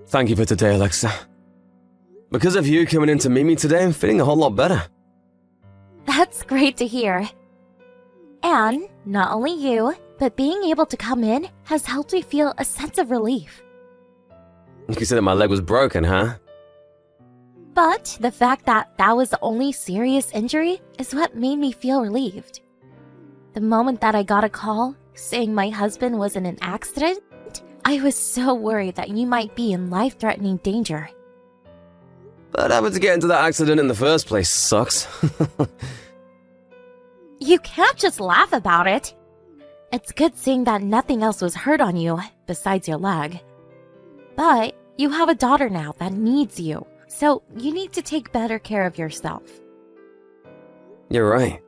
Thank you for today, Alexa. Because of you coming in to meet me today, I'm feeling a whole lot better. That's great to hear. And not only you, but being able to come in has helped me feel a sense of relief. You said that my leg was broken, huh? But the fact that that was the only serious injury is what made me feel relieved. The moment that I got a call saying my husband was in an accident, I was so worried that you might be in life-threatening danger. But having to get into that accident in the first place sucks. You can't just laugh about it. It's good seeing that nothing else was hurt on you besides your leg. But you have a daughter now that needs you, so you need to take better care of yourself. You're right.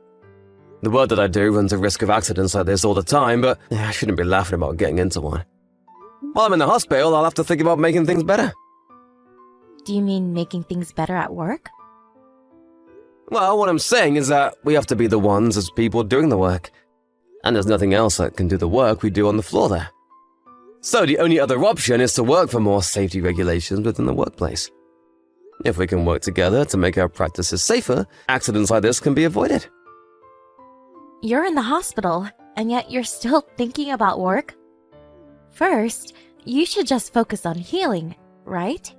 The work that I do runs a risk of accidents like this all the time, but I shouldn't be laughing about getting into one. While I'm in the hospital, I'll have to think about making things better. Do you mean making things better at work? Well, what I'm saying is that we have to be the ones as people doing the work. And there's nothing else that can do the work we do on the floor there. So the only other option is to work for more safety regulations within the workplace. If we can work together to make our practices safer, accidents like this can be avoided. You're in the hospital, and yet you're still thinking about work? First, you should just focus on healing, right?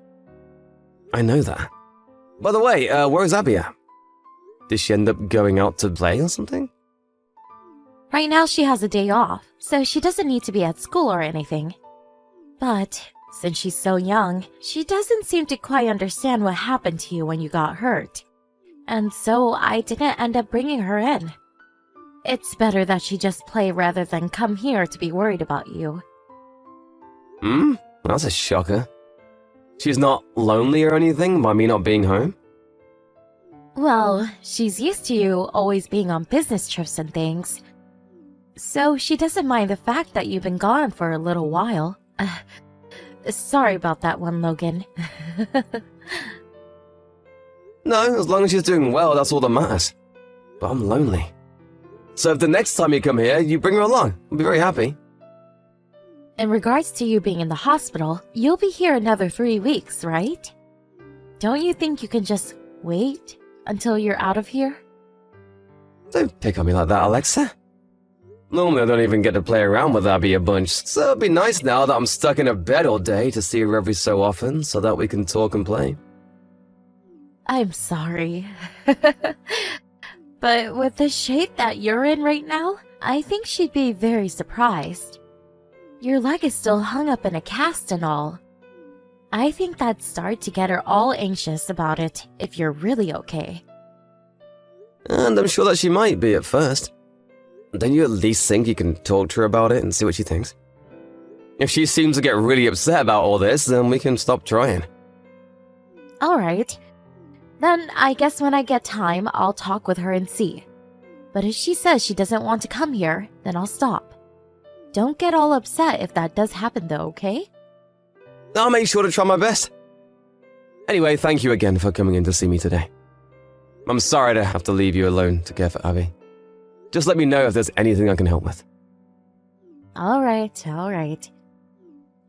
I know that. By the way, where's Abby at? Did she end up going out to play or something? Right now she has a day off, so she doesn't need to be at school or anything. But since she's so young, she doesn't seem to quite understand what happened to you when you got hurt. And so I didn't end up bringing her in. It's better that she just play rather than come here to be worried about you. That's a shocker. She's not lonely or anything by me not being home? Well, she's used to you always being on business trips and things. So she doesn't mind the fact that you've been gone for a little while. Sorry about that one, Logan. No, as long as she's doing well, that's all that matters. But I'm lonely. So if the next time you come here, you bring her along, I'll be very happy. In regards to you being in the hospital, you'll be here another 3 weeks, right? Don't you think you can just wait until you're out of here? Don't pick on me like that, Alexa. Normally I don't even get to play around with Abby a bunch, so it'd be nice now that I'm stuck in a bed all day to see her every so often so that we can talk and play. I'm sorry. But with the shape that you're in right now, I think she'd be very surprised. Your leg is still hung up in a cast and all. I think that'd start to get her all anxious about it if you're really okay. And I'm sure that she might be at first. Don't you at least think you can talk to her about it and see what she thinks? If she seems to get really upset about all this, then we can stop trying. Alright. Then I guess when I get time, I'll talk with her and see. But if she says she doesn't want to come here, then I'll stop. Don't get all upset if that does happen though, okay? I'll make sure to try my best. Anyway, thank you again for coming in to see me today. I'm sorry to have to leave you alone to care for Abby. Just let me know if there's anything I can help with. Alright.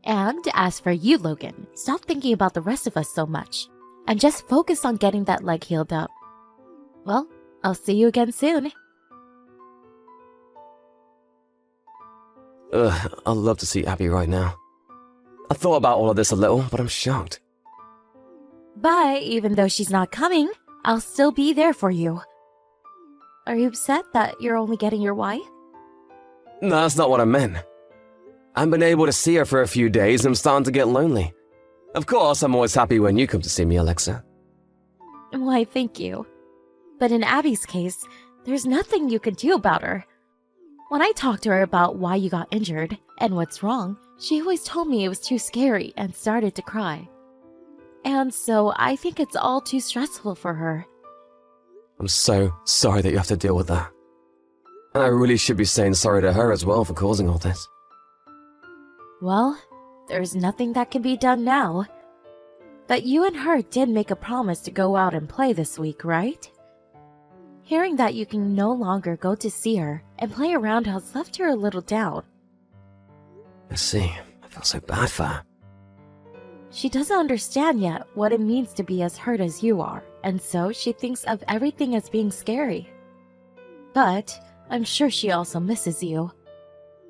And as for you, Logan, stop thinking about the rest of us so much, and just focus on getting that leg healed up. Well, I'll see you again soon. I'd love to see Abby right now. I thought about all of this a little, but I'm shocked. But even though she's not coming, I'll still be there for you. Are you upset that you're only getting your wife? No, that's not what I meant. I haven't been able to see her for a few days and I'm starting to get lonely. Of course, I'm always happy when you come to see me, Alexa. Why, thank you. But in Abby's case, there's nothing you can do about her. When I talked to her about why you got injured and what's wrong, she always told me it was too scary and started to cry. And so I think it's all too stressful for her. I'm so sorry that you have to deal with that. And I really should be saying sorry to her as well for causing all this. Well, there's nothing that can be done now. But you and her did make a promise to go out and play this week, right? Hearing that you can no longer go to see her and play around has left her a little down. I see. I feel so bad for her. She doesn't understand yet what it means to be as hurt as you are, and so she thinks of everything as being scary. But I'm sure she also misses you.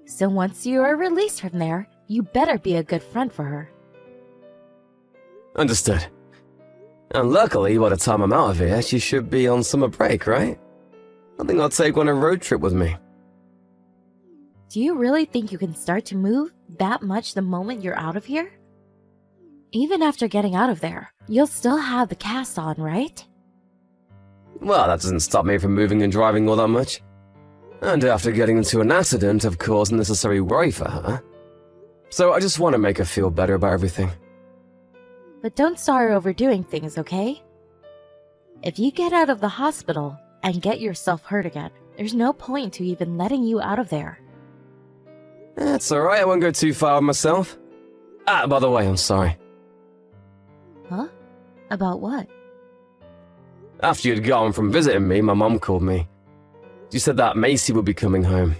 So once you are released from there, you better be a good friend for her. Understood. And luckily, by the time I'm out of here, she should be on summer break, right? I think I'll take on a road trip with me. Do you really think you can start to move that much the moment you're out of here? Even after getting out of there, you'll still have the cast on, right? Well, that doesn't stop me from moving and driving all that much. And after getting into an accident, of course, unnecessary worry for her. So I just want to make her feel better about everything. But don't start overdoing things, okay? If you get out of the hospital and get yourself hurt again, there's no point to even letting you out of there. That's alright, I won't go too far with myself. Ah, by the way, I'm sorry. Huh? About what? After you'd gone from visiting me, my mom called me. She said that Macy would be coming home.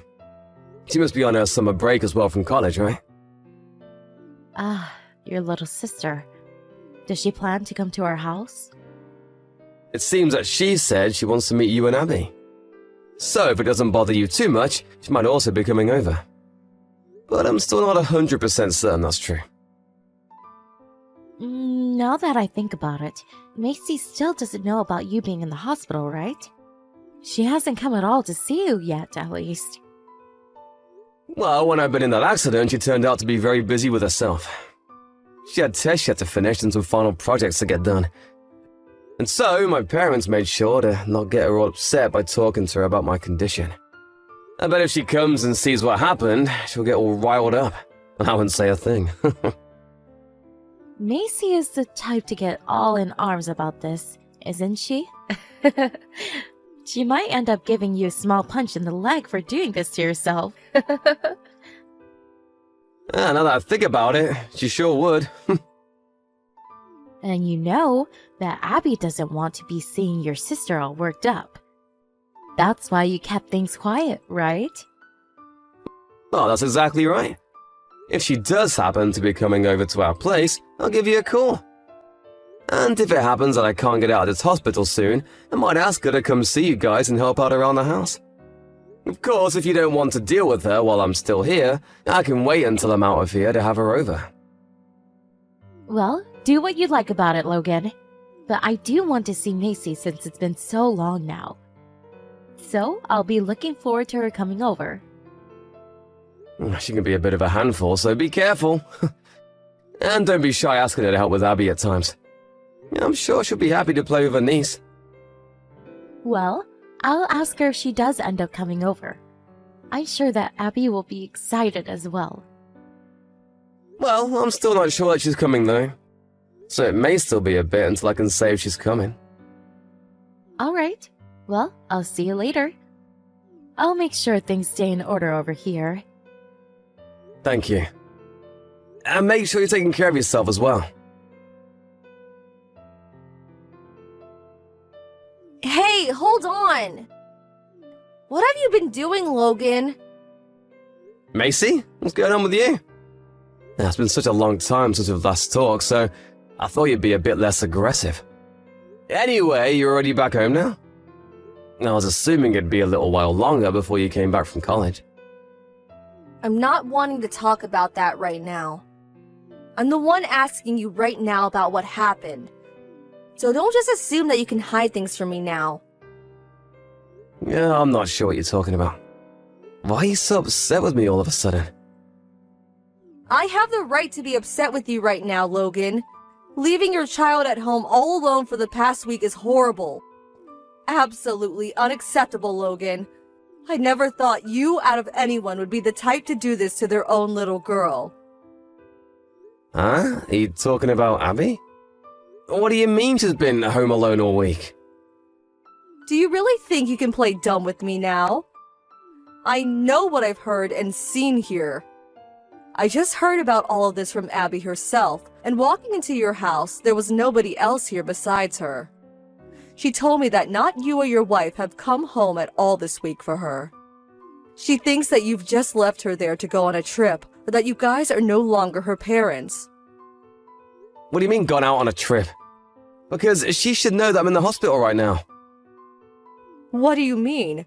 She must be on her summer break as well from college, right? Ah, your little sister. Does she plan to come to our house? It seems that she said she wants to meet you and Abby. So if it doesn't bother you too much, she might also be coming over. But I'm still not 100% certain that's true. Now that I think about it, Macy still doesn't know about you being in the hospital, right? She hasn't come at all to see you yet, at least. Well, when I've been in that accident, she turned out to be very busy with herself. She had tests she had to finish and some final projects to get done. And so, my parents made sure to not get her all upset by talking to her about my condition. I bet if she comes and sees what happened, she'll get all riled up. And I wouldn't say a thing. Macy is the type to get all in arms about this, isn't she? She might end up giving you a small punch in the leg for doing this to yourself. Now that I think about it, she sure would. And you know that Abby doesn't want to be seeing your sister all worked up. That's why you kept things quiet, right? Oh, that's exactly right. If she does happen to be coming over to our place, I'll give you a call. And if it happens that I can't get out of this hospital soon, I might ask her to come see you guys and help out around the house. Of course, if you don't want to deal with her while I'm still here, I can wait until I'm out of here to have her over. Well, do what you'd like about it, Logan. But I do want to see Macy since it's been so long now. So, I'll be looking forward to her coming over. She can be a bit of a handful, so be careful. And don't be shy asking her to help with Abby at times. I'm sure she'll be happy to play with her niece. Well, I'll ask her if she does end up coming over. I'm sure that Abby will be excited as well. Well, I'm still not sure that she's coming though. So it may still be a bit until I can say if she's coming. Alright, well, I'll see you later. I'll make sure things stay in order over here. Thank you. And make sure you're taking care of yourself as well. Hey, hold on! What have you been doing, Logan? Macy, what's going on with you? It's been such a long time since we've last talked, so I thought you'd be a bit less aggressive. Anyway, you're already back home now? I was assuming it'd be a little while longer before you came back from college. I'm not wanting to talk about that right now. I'm the one asking you right now about what happened. So don't just assume that you can hide things from me now. Yeah, I'm not sure what you're talking about. Why are you so upset with me all of a sudden? I have the right to be upset with you right now, Logan. Leaving your child at home all alone for the past week is horrible. Absolutely unacceptable, Logan. I never thought you, out of anyone, would be the type to do this to their own little girl. Huh? Are you talking about Abby? What do you mean she's been home alone all week? Do you really think you can play dumb with me now? I know what I've heard and seen here. I just heard about all of this from Abby herself, and walking into your house, there was nobody else here besides her. She told me that not you or your wife have come home at all this week for her. She thinks that you've just left her there to go on a trip, or that you guys are no longer her parents. What do you mean gone out on a trip? Because she should know that I'm in the hospital right now. What do you mean?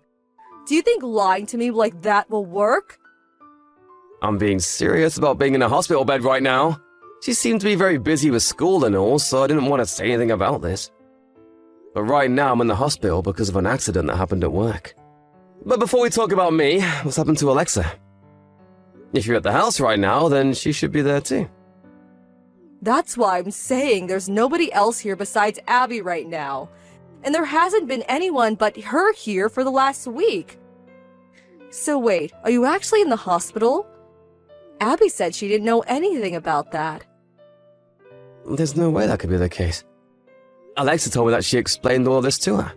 Do you think lying to me like that will work? I'm being serious about being in a hospital bed right now. She seemed to be very busy with school and all, so I didn't want to say anything about this. But right now I'm in the hospital because of an accident that happened at work. But before we talk about me, what's happened to Alexa? If you're at the house right now, then she should be there too. That's why I'm saying there's nobody else here besides Abby right now. And there hasn't been anyone but her here for the last week. So wait, are you actually in the hospital? Abby said she didn't know anything about that. There's no way that could be the case. Alexa told me that she explained all this to her.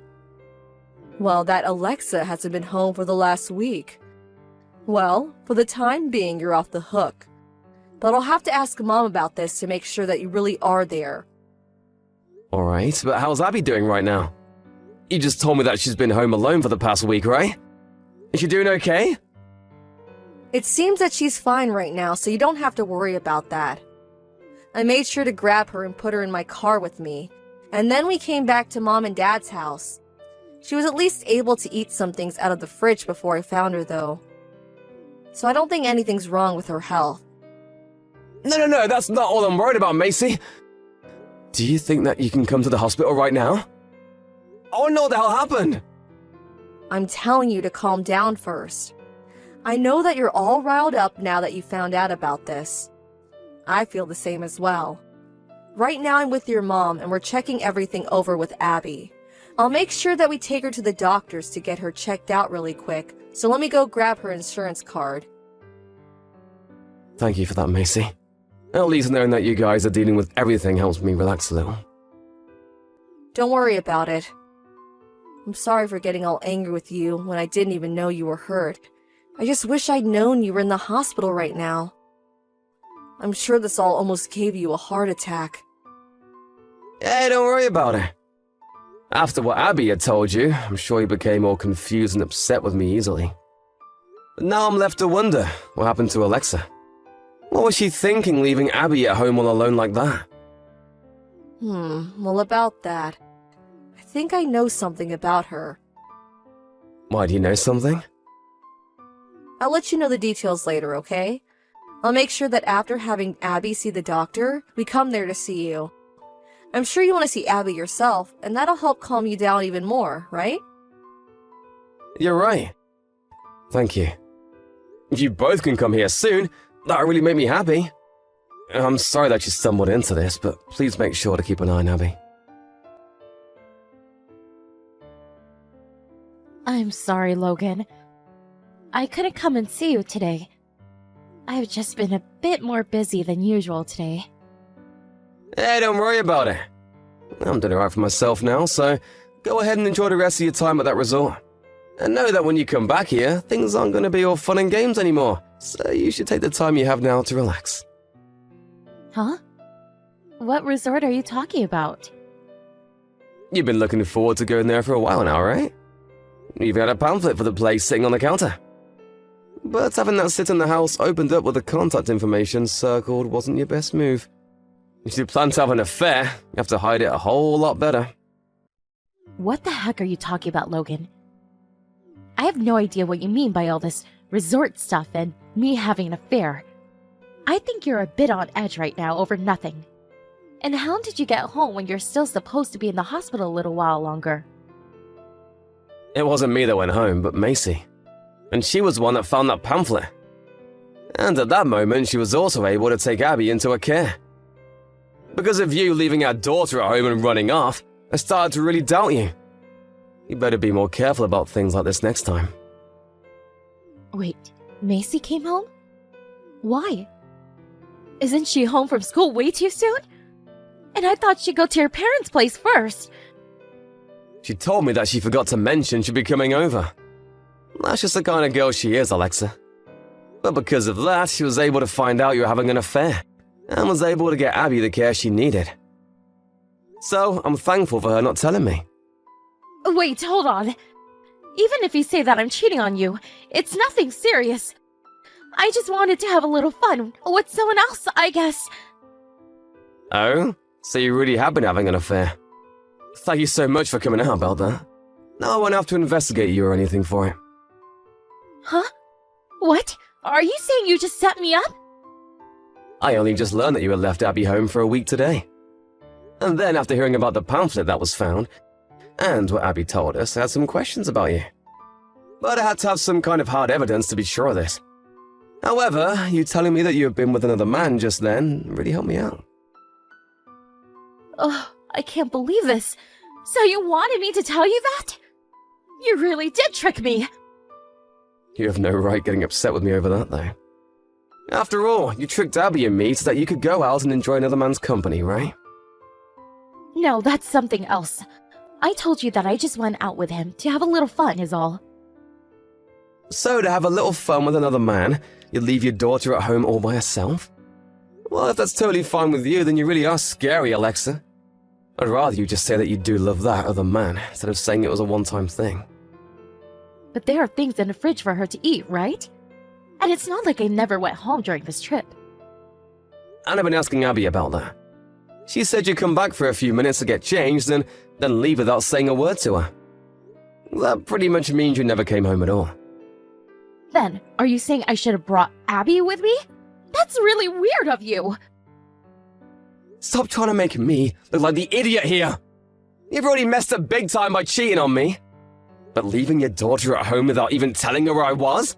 Well, that Alexa hasn't been home for the last week. Well, for the time being, you're off the hook. But I'll have to ask Mom about this to make sure that you really are there. Alright, but how's Abby doing right now? You just told me that she's been home alone for the past week, right? Is she doing okay? It seems that she's fine right now, so you don't have to worry about that. I made sure to grab her and put her in my car with me, and then we came back to Mom and Dad's house. She was at least able to eat some things out of the fridge before I found her, though. So I don't think anything's wrong with her health. No, that's not all I'm worried about, Macy. Do you think that you can come to the hospital right now? I want to know what the hell happened. I'm telling you to calm down first. I know that you're all riled up now that you found out about this. I feel the same as well. Right now I'm with your mom and we're checking everything over with Abby. I'll make sure that we take her to the doctors to get her checked out really quick, so let me go grab her insurance card. Thank you for that, Macy. At least knowing that you guys are dealing with everything helps me relax a little. Don't worry about it. I'm sorry for getting all angry with you when I didn't even know you were hurt. I just wish I'd known you were in the hospital right now. I'm sure this all almost gave you a heart attack. Hey, don't worry about it. After what Abby had told you, I'm sure you became all confused and upset with me easily. But now I'm left to wonder what happened to Alexa. What was she thinking leaving Abby at home all alone like that? Well, about that, I think I know something about her. Why, do you know something? I'll let you know the details later, okay? I'll make sure that after having Abby see the doctor, we come there to see you. I'm sure you want to see Abby yourself, and that'll help calm you down even more, right? You're right. Thank you. If you both can come here soon, that'll really make me happy. I'm sorry that you stumbled into this, but please make sure to keep an eye on Abby. I'm sorry, Logan. I couldn't come and see you today. I've just been a bit more busy than usual today. Hey, don't worry about it. I'm doing alright for myself now, so go ahead and enjoy the rest of your time at that resort. And know that when you come back here, things aren't going to be all fun and games anymore, so you should take the time you have now to relax. Huh? What resort are you talking about? You've been looking forward to going there for a while now, right? You've got a pamphlet for the place sitting on the counter. But having that sit in the house opened up with the contact information circled wasn't your best move. If you plan to have an affair, you have to hide it a whole lot better. What the heck are you talking about, Logan? I have no idea what you mean by all this resort stuff and me having an affair. I think you're a bit on edge right now over nothing. And how did you get home when you're still supposed to be in the hospital a little while longer? It wasn't me that went home, but Macy. And she was the one that found that pamphlet. And at that moment, she was also able to take Abby into her care. Because of you leaving our daughter at home and running off, I started to really doubt you. You better be more careful about things like this next time. Wait, Macy came home? Why? Isn't she home from school way too soon? And I thought she'd go to her parents' place first. She told me that she forgot to mention she'd be coming over. That's just the kind of girl she is, Alexa. But because of that, she was able to find out you were having an affair, and was able to get Abby the care she needed. So, I'm thankful for her not telling me. Wait, hold on. Even if you say that I'm cheating on you, it's nothing serious. I just wanted to have a little fun with someone else, I guess. Oh? So you really have been having an affair? Thank you so much for coming out about that. Now I won't have to investigate you or anything for it. Huh? What? Are you saying you just set me up? I only just learned that you had left Abby home for a week today. And then after hearing about the pamphlet that was found, and what Abby told us, I had some questions about you. But I had to have some kind of hard evidence to be sure of this. However, you telling me that you have been with another man just then really helped me out. Oh, I can't believe this. So you wanted me to tell you that? You really did trick me. You have no right getting upset with me over that, though. After all, you tricked Abby and me so that you could go out and enjoy another man's company, right? No, that's something else. I told you that I just went out with him to have a little fun is all. So to have a little fun with another man, you'd leave your daughter at home all by herself? Well, if that's totally fine with you, then you really are scary, Alexa. I'd rather you just say that you do love that other man, instead of saying it was a one-time thing. But there are things in the fridge for her to eat, right? And it's not like I never went home during this trip. And I've been asking Abby about that. She said you'd come back for a few minutes to get changed and then leave without saying a word to her. That pretty much means you never came home at all. Then, are you saying I should have brought Abby with me? That's really weird of you. Stop trying to make me look like the idiot here. You've already messed up big time by cheating on me. But leaving your daughter at home without even telling her where I was?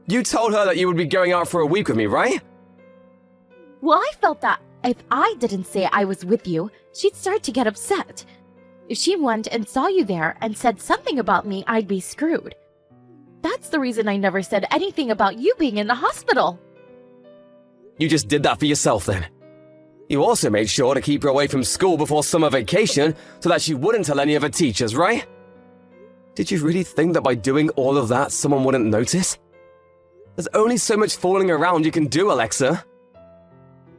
You told her that you would be going out for a week with me, right? Well, I felt that if I didn't say I was with you, she'd start to get upset. If she went and saw you there and said something about me, I'd be screwed. That's the reason I never said anything about you being in the hospital. You just did that for yourself then. You also made sure to keep her away from school before summer vacation so that she wouldn't tell any of her teachers, right? Did you really think that by doing all of that, someone wouldn't notice? There's only so much fooling around you can do, Alexa.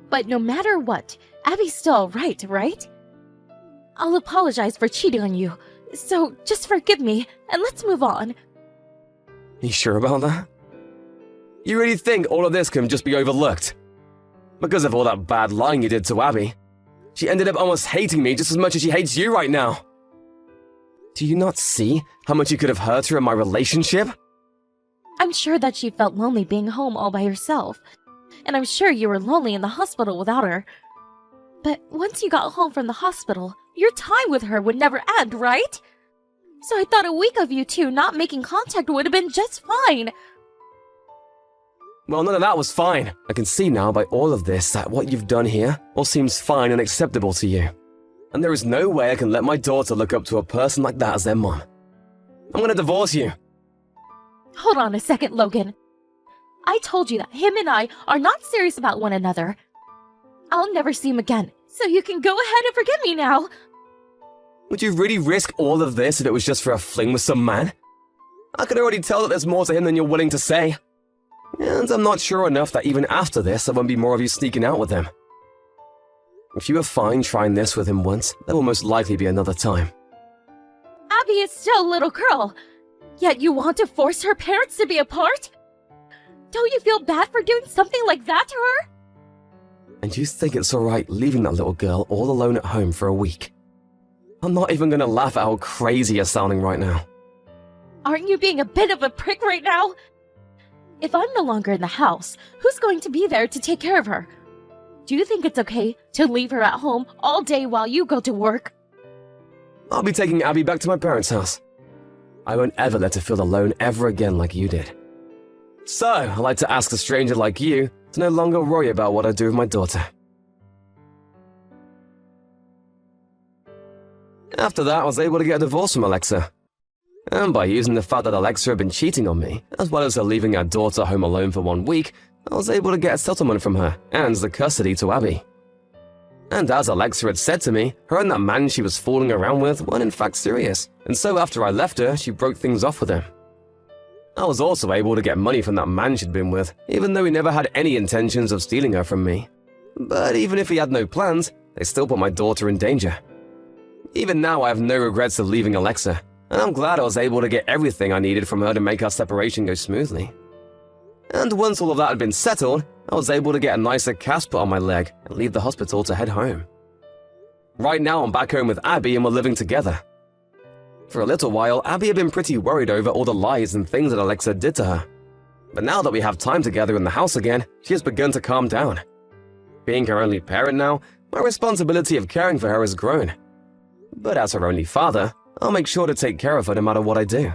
But no matter what, Abby's still alright, right? I'll apologize for cheating on you, so just forgive me and let's move on. You sure about that? You really think all of this can just be overlooked? Because of all that bad lying you did to Abby, she ended up almost hating me just as much as she hates you right now. Do you not see how much you could have hurt her in my relationship? I'm sure that she felt lonely being home all by herself, and I'm sure you were lonely in the hospital without her. But once you got home from the hospital, your time with her would never end, right? So I thought a week of you two not making contact would have been just fine. Well, none of that was fine. I can see now by all of this that what you've done here all seems fine and acceptable to you. And there is no way I can let my daughter look up to a person like that as their mom. I'm gonna divorce you. Hold on a second, Logan. I told you that him and I are not serious about one another. I'll never see him again, so you can go ahead and forgive me now. Would you really risk all of this if it was just for a fling with some man? I can already tell that there's more to him than you're willing to say. And I'm not sure enough that even after this there won't be more of you sneaking out with him. If you are fine trying this with him once, there will most likely be another time. Abby is still a little girl, yet you want to force her parents to be apart? Don't you feel bad for doing something like that to her? And you think it's alright leaving that little girl all alone at home for a week? I'm not even gonna laugh at how crazy you're sounding right now. Aren't you being a bit of a prick right now? If I'm no longer in the house, who's going to be there to take care of her? Do you think it's okay to leave her at home all day while you go to work? I'll be taking Abby back to my parents' house. I won't ever let her feel alone ever again like you did. So, I'd like to ask a stranger like you to no longer worry about what I do with my daughter. After that, I was able to get a divorce from Alexa. And by using the fact that Alexa had been cheating on me, as well as her leaving her daughter home alone for 1 week, I was able to get a settlement from her and the custody to Abby. And as Alexa had said to me, her and that man she was fooling around with weren't in fact serious, and so after I left her, she broke things off with him. I was also able to get money from that man she'd been with, even though he never had any intentions of stealing her from me. But even if he had no plans, they still put my daughter in danger. Even now I have no regrets of leaving Alexa, and I'm glad I was able to get everything I needed from her to make our separation go smoothly. And once all of that had been settled, I was able to get a nicer cast put on my leg and leave the hospital to head home. Right now I'm back home with Abby and we're living together. For a little while, Abby had been pretty worried over all the lies and things that Alexa did to her. But now that we have time together in the house again, she has begun to calm down. Being her only parent now, my responsibility of caring for her has grown. But as her only father, I'll make sure to take care of her no matter what I do.